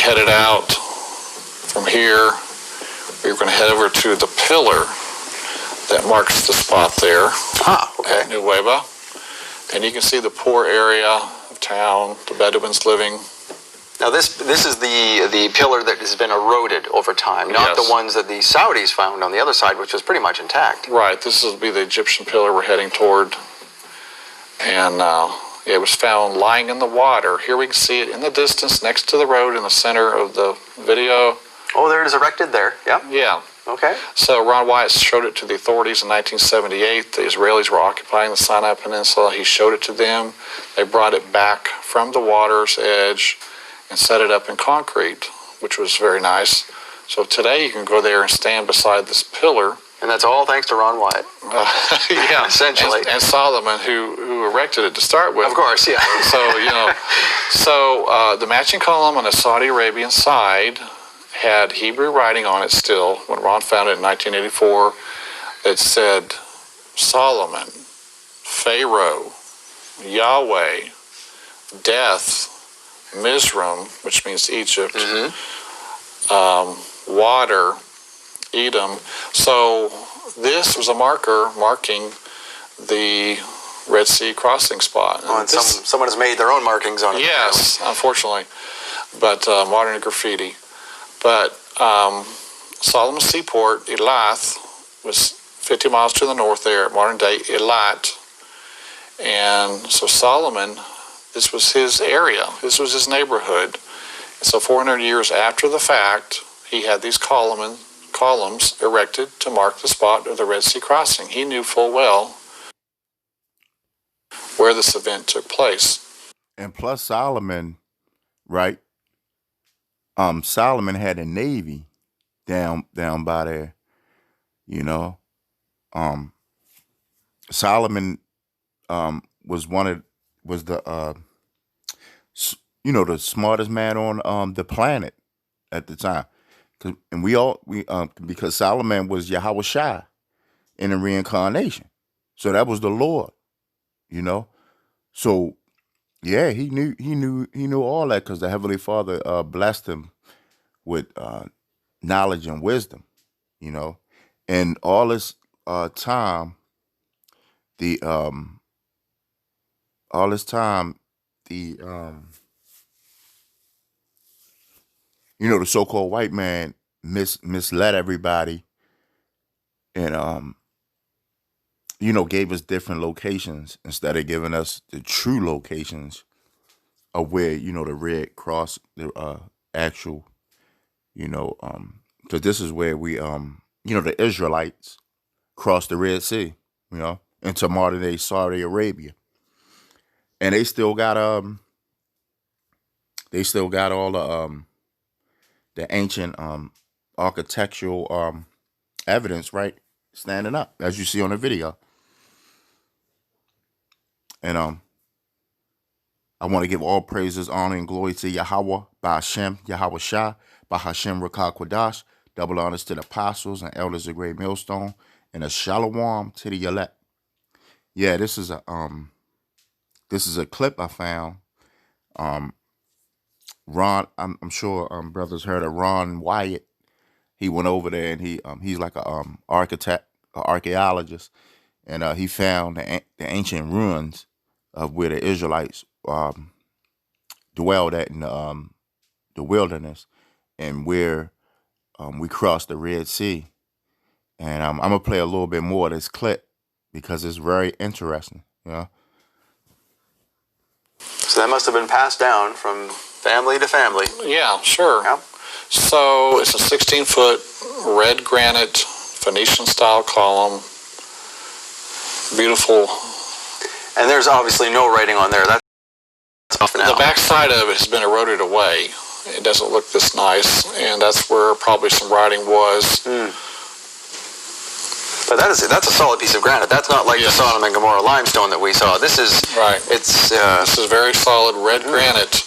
headed out from here. We're going to head over to the pillar that marks the spot there at Nueva. And you can see the poor area of town, the Bedouins living. Now this is the pillar that has been eroded over time, not the ones that the Saudis found on the other side, which was pretty much intact. Right. This will be the Egyptian pillar we're heading toward. And it was found lying in the water. Here we can see it in the distance next to the road in the center of the video. Oh, there it is erected there. Yep. Yeah. Okay. So Ron Wyatt showed it to the authorities in 1978. The Israelis were occupying the Sinai Peninsula. He showed it to them. They brought it back from the water's edge and set it up in concrete, which was very nice. So today you can go there and stand beside this pillar. And that's all thanks to Ron Wyatt. Yeah, essentially. And Solomon, who erected it to start with. Of course, yeah. So, the matching column on the Saudi Arabian side had Hebrew writing on it still. When Ron found it in 1984, it said Solomon, Pharaoh, Yahweh, Death, Mizraim, which means Egypt, water, Edom. So this was a marker marking the Red Sea crossing spot. And someone has made their own markings on it. Yes, unfortunately, but modern graffiti. But Solomon's seaport, Elath, was 50 miles to the north there at modern day Eilat. And so Solomon, this was his area. This was his neighborhood. And so 400 years after the fact, he had these columns erected to mark the spot of the Red Sea crossing. He knew full well where this event took place. And plus Solomon, right? Solomon had a navy down by there, you know. Solomon was the the smartest man on the planet at the time. Because Solomon was Yahweh Shai in the reincarnation. So that was the Lord, you know. So yeah, he knew all that because the Heavenly Father blessed him with knowledge and wisdom, you know. And all this time, the so-called white man misled everybody and gave us different locations instead of giving us the true locations of where the Red Cross, the actual, because this is where we the Israelites crossed the Red Sea, into modern day Saudi Arabia, and they still got all the ancient architectural evidence, right, standing up as you see on the video. And I want to give all praises, honor, and glory to Yahweh, by Hashem, Yahweh Shah, by Hashem Rakah Quadash. Double honors to the apostles and elders of Great Millstone, and a shalom to the elect. Yeah, this is a clip I found. Ron, I'm sure brothers heard of Ron Wyatt. He went over there and he's like a archaeologist, and he found the ancient ruins of where the Israelites dwelled at in the wilderness, and where we crossed the Red Sea. And I'm gonna play a little bit more of this clip because it's very interesting. So that must have been passed down from family to family. Yeah, sure. Yep. So it's a 16-foot red granite Phoenician-style column. Beautiful. And there's obviously no writing on there. That's off now. The back side of it has been eroded away. It doesn't look this nice, and that's where probably some writing was. But that's a solid piece of granite. That's not like the Sodom and Gomorrah limestone that we saw. This is right. This is very solid red granite.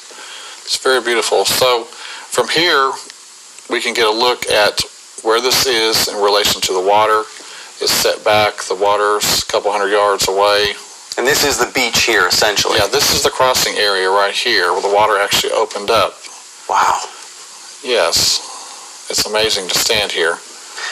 It's very beautiful. So from here, we can get a look at where this is in relation to the water. It's set back. The water's a couple hundred yards away. And this is the beach here, essentially. Yeah, this is the crossing area right here where the water actually opened up. Wow. Yes. It's amazing to stand here.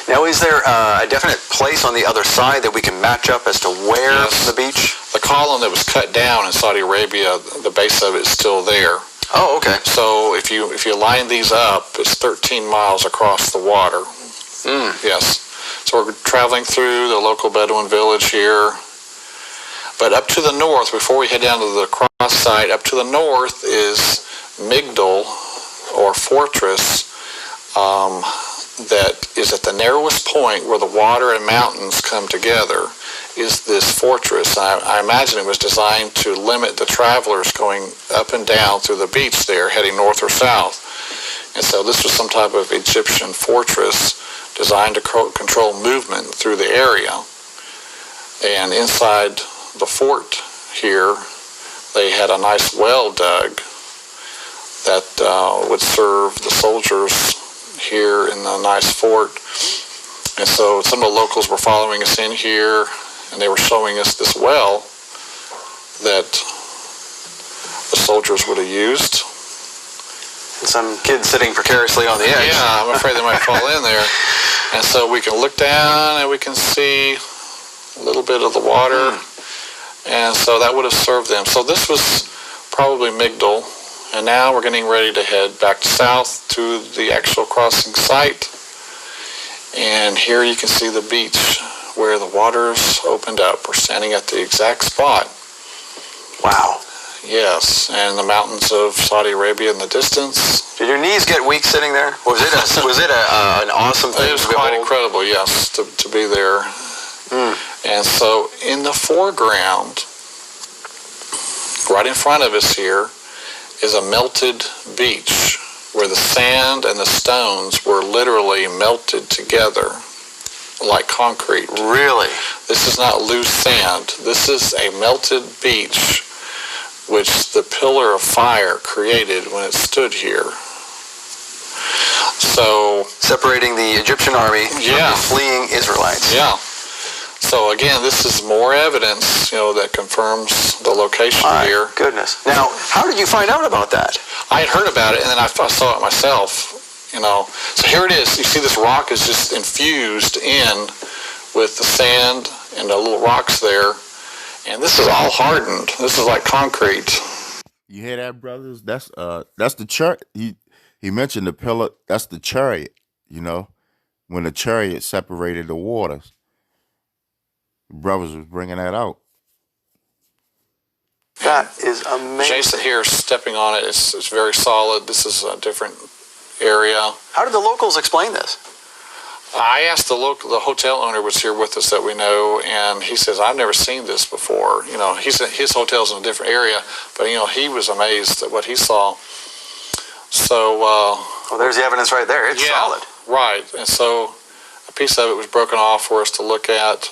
Now, is there a definite place on the other side that we can match up as to where Yes. the beach? The column that was cut down in Saudi Arabia, the base of it is still there. Oh, okay. So if you line these up, it's 13 miles across the water. Yes. So we're traveling through the local Bedouin village here. But up to the north, before we head down to the cross site, up to the north is Migdal, or fortress, that is at the narrowest point where the water and mountains come together, is this fortress. I imagine it was designed to limit the travelers going up and down through the beach there, heading north or south. And so this was some type of Egyptian fortress designed to control movement through the area. And inside the fort here, they had a nice well dug that would serve the soldiers here in the nice fort. And so some of the locals were following us in here, and they were showing us this well that the soldiers would have used. And some kids sitting precariously on the edge. Yeah, I'm afraid they might fall in there. And so we can look down and we can see a little bit of the water. And so that would have served them. So this was probably Migdal. And now we're getting ready to head back south to the actual crossing site. And here you can see the beach where the waters opened up. We're standing at the exact spot. Wow. Yes, and the mountains of Saudi Arabia in the distance. Did your knees get weak sitting there? Was it an awesome thing? It was to quite behold? incredible, yes, to be there. And so in the foreground, right in front of us here, is a melted beach where the sand and the stones were literally melted together like concrete. Really? This is not loose sand. This is a melted beach which the pillar of fire created when it stood here. So, separating the Egyptian army from Yeah. the fleeing Israelites. yeah. So again, this is more evidence, that confirms the location My here. goodness. Now, how did you find out about that? I had heard about it, and then I saw it myself, So here it is. You see this rock is just infused in with the sand and the little rocks there. And this is all hardened. This is like concrete. You hear that, brothers? That's the chariot. He mentioned the pillar. That's the chariot. When the chariot separated the waters. The brothers was bringing that out. That is amazing. Jason here stepping on it. It's very solid. This is a different area. How did the locals explain this? I asked the hotel owner was here with us that we know, and he says, I've never seen this before. His hotel's in a different area, but, he was amazed at what he saw. So, Well, there's the evidence right there. It's solid. Right. And so a piece of it was broken off for us to look at,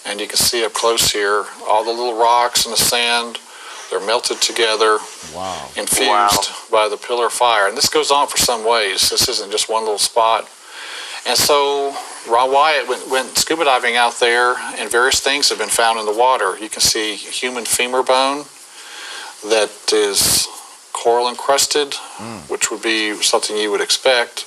and you can see up close here, all the little rocks and the sand, they're melted together, Wow. infused by the pillar of fire. And this goes on for some ways. This isn't just one little spot. And so Ron Wyatt went scuba diving out there, and various things have been found in the water. You can see human femur bone that is coral encrusted, which would be something you would expect.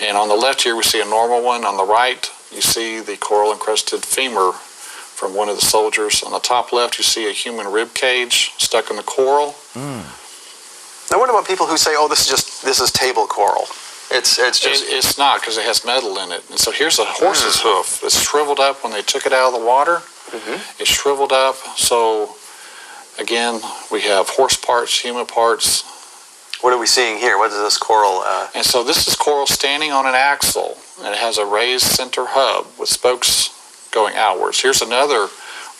And on the left here, we see a normal one. On the right, you see the coral encrusted femur from one of the soldiers. On the top left, you see a human rib cage stuck in the coral. Now, what about people who say, "Oh, this is table coral"? It's just It's not, because it has metal in it. And so here's a horse's hoof. It's shriveled up when they took it out of the water. It's shriveled up. So again, we have horse parts, human parts. What are we seeing here? What is this coral? And so this is coral standing on an axle, and it has a raised center hub with spokes going outwards. Here's another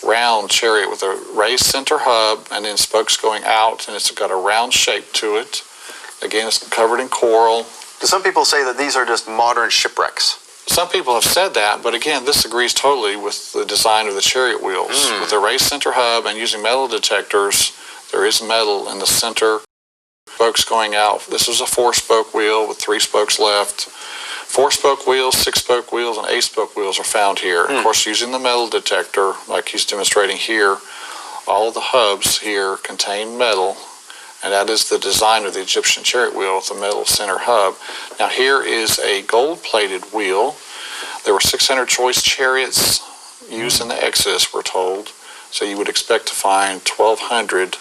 round chariot with a raised center hub and then spokes going out, and it's got a round shape to it. Again, it's covered in coral. Do some people say that these are just modern shipwrecks? Some people have said that, but again, this agrees totally with the design of the chariot wheels. With a raised center hub and using metal detectors, there is metal in the center. Spokes going out. This is a 4-spoke wheel with 3 spokes left. 4-spoke wheels, 6-spoke wheels, and 8-spoke wheels are found here. Of course, using the metal detector, like he's demonstrating here, all of the hubs here contain metal, and that is the design of the Egyptian chariot wheel with the metal center hub. Now here is a gold-plated wheel. There were 600 choice chariots used in the Exodus, we're told, so you would expect to find 1,200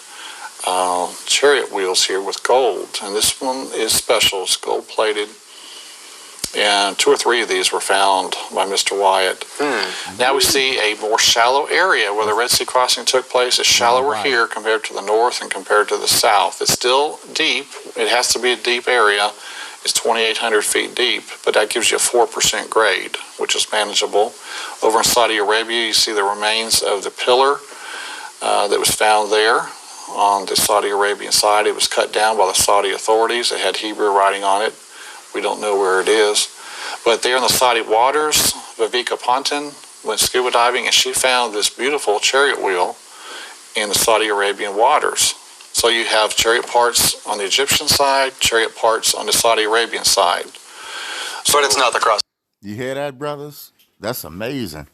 chariot wheels here with gold, and this one is special. It's gold-plated, and 2 or 3 of these were found by Mr. Wyatt. Now we see a more shallow area where the Red Sea crossing took place. It's shallower here compared to the north and compared to the south. It's still deep. It has to be a deep area. It's 2,800 feet deep, but that gives you a 4% grade, which is manageable. Over in Saudi Arabia, you see the remains of the pillar that was found there on the Saudi Arabian side. It was cut down by the Saudi authorities. It had Hebrew writing on it. We don't know where it is. But there in the Saudi waters, Viveka Ponton went scuba diving, and she found this beautiful chariot wheel in the Saudi Arabian waters. So you have chariot parts on the Egyptian side, chariot parts on the Saudi Arabian side. But it's not the cross. You hear that, brothers? That's amazing.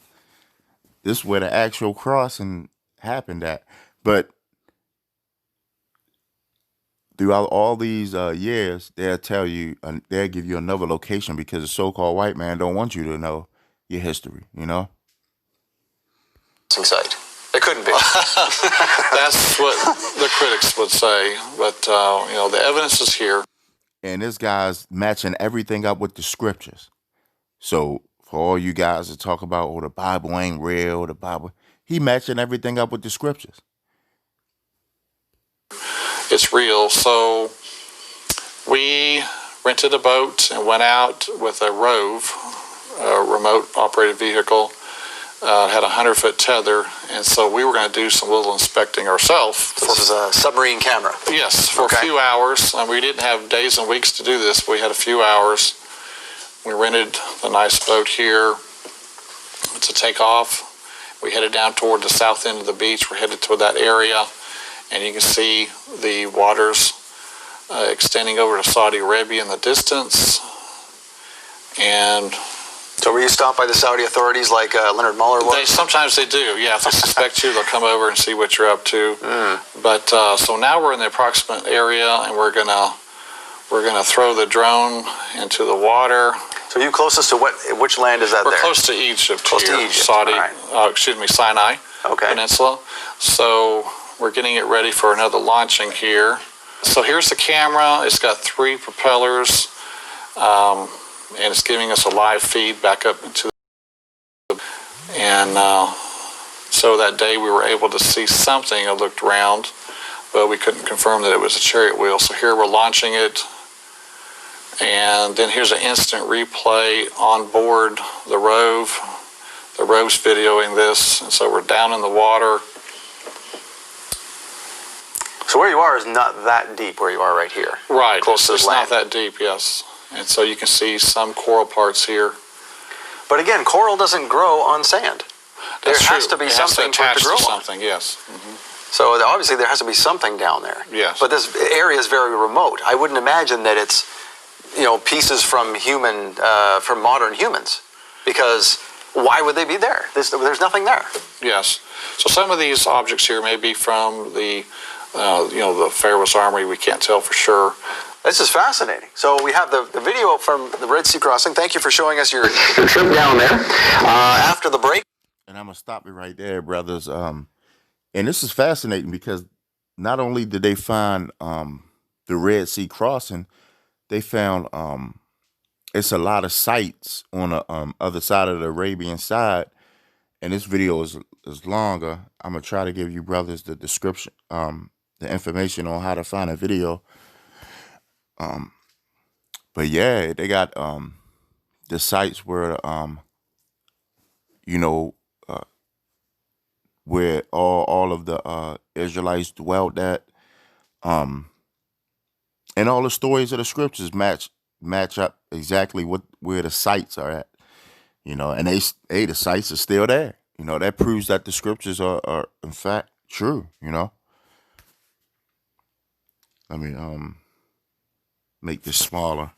This is where the actual crossing happened at. But throughout all these years, they'll tell you, they'll give you another location because the so-called white man don't want you to know your history, you know? Site. It couldn't be. That's what the critics would say. But, the evidence is here. And this guy's matching everything up with the scriptures. So for all you guys to talk about, oh, the Bible ain't real, the Bible, he matching everything up with the scriptures. It's real. So we rented a boat and went out with a Rove, a remote operated vehicle. Had a 100-foot tether, and so we were going to do some little inspecting ourselves. This is a submarine camera. Yes, for a few hours. And we didn't have days and weeks to do this. We had a few hours. We rented the nice boat here to take off. We headed down toward the south end of the beach. We're headed toward that area, and you can see the waters extending over to Saudi Arabia in the distance. And so were you stopped by the Saudi authorities like Leonard Mueller was? Sometimes they do, yeah. If they suspect you, they'll come over and see what you're up to. But so now we're in the approximate area, and we're gonna throw the drone into the water. So you closest to which land is that? We're close to Egypt. Close here, to Egypt. Saudi, right. Sinai Peninsula. So we're getting it ready for another launching here. So here's the camera. It's got 3 propellers. And it's giving us a live feed back up into the... And so that day we were able to see something. I looked around, but we couldn't confirm that it was a chariot wheel. So here we're launching it. And then here's an instant replay on board the Rove. The Rove's videoing this. And so we're down in the water. So where you are is not that deep where you are right here. Right. Close to it's land. Not that deep, yes. And so you can see some coral parts here. But again, coral doesn't grow on sand. There has to be something for it to grow on. Something, yes. So obviously there has to be something down there. Yes. But this area is very remote. I wouldn't imagine that it's, pieces from from modern humans, because why would they be there? There's nothing there. Yes. So some of these objects here may be from the, the Pharaoh's armory. We can't tell for sure. This is fascinating. So we have the video from the Red Sea crossing. Thank you for showing us your trip down there. After the break. And I'm going to stop you right there, brothers. And this is fascinating because not only did they find the Red Sea crossing, they found it's a lot of sites on the other side of the Arabian side. And this video is longer. I'm going to try to give you brothers the description, the information on how to find a video. But yeah, they got the sites where where all of the Israelites dwelt at, and all the stories of the scriptures match up exactly where the sites are at, and the sites are still there. That proves that the scriptures are in fact true. Let me make this smaller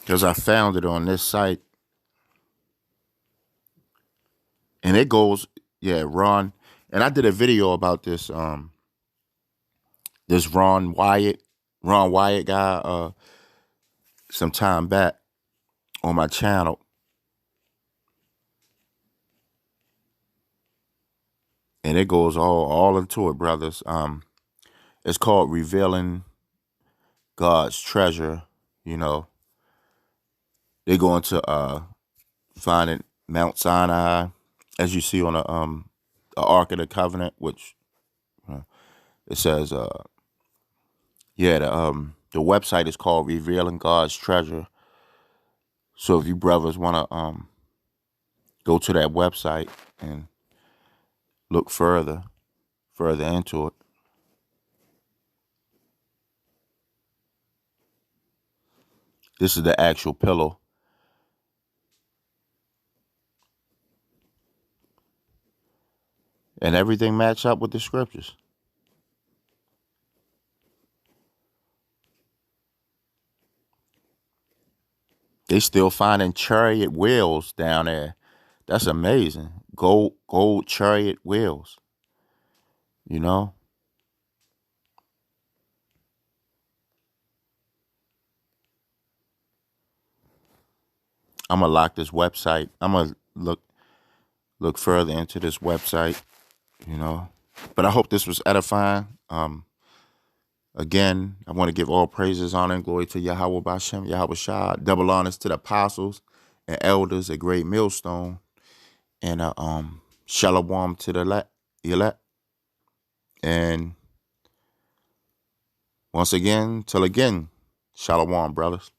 because I found it on this site, and it goes, Ron, and I did a video about this this Ron Wyatt guy, some time back on my channel. And it goes all into it, brothers. It's called Revealing God's Treasure. You know, they go into finding Mount Sinai, as you see on the Ark of the Covenant, which it says, the website is called Revealing God's Treasure. So if you brothers want to go to that website and look further into it. This is the actual pillow. And everything match up with the scriptures. They still finding chariot wheels down there. That's amazing. Gold chariot wheels. You know? I'm gonna lock this website. I'm gonna look further into this website, you know. But I hope this was edifying. Again, I want to give all praises, honor, and glory to Yahweh Bashem, Yahweh Shah. Double honors to the apostles and elders at Great Millstone. And shalom to the elect. And once again, till again, shalom, brothers.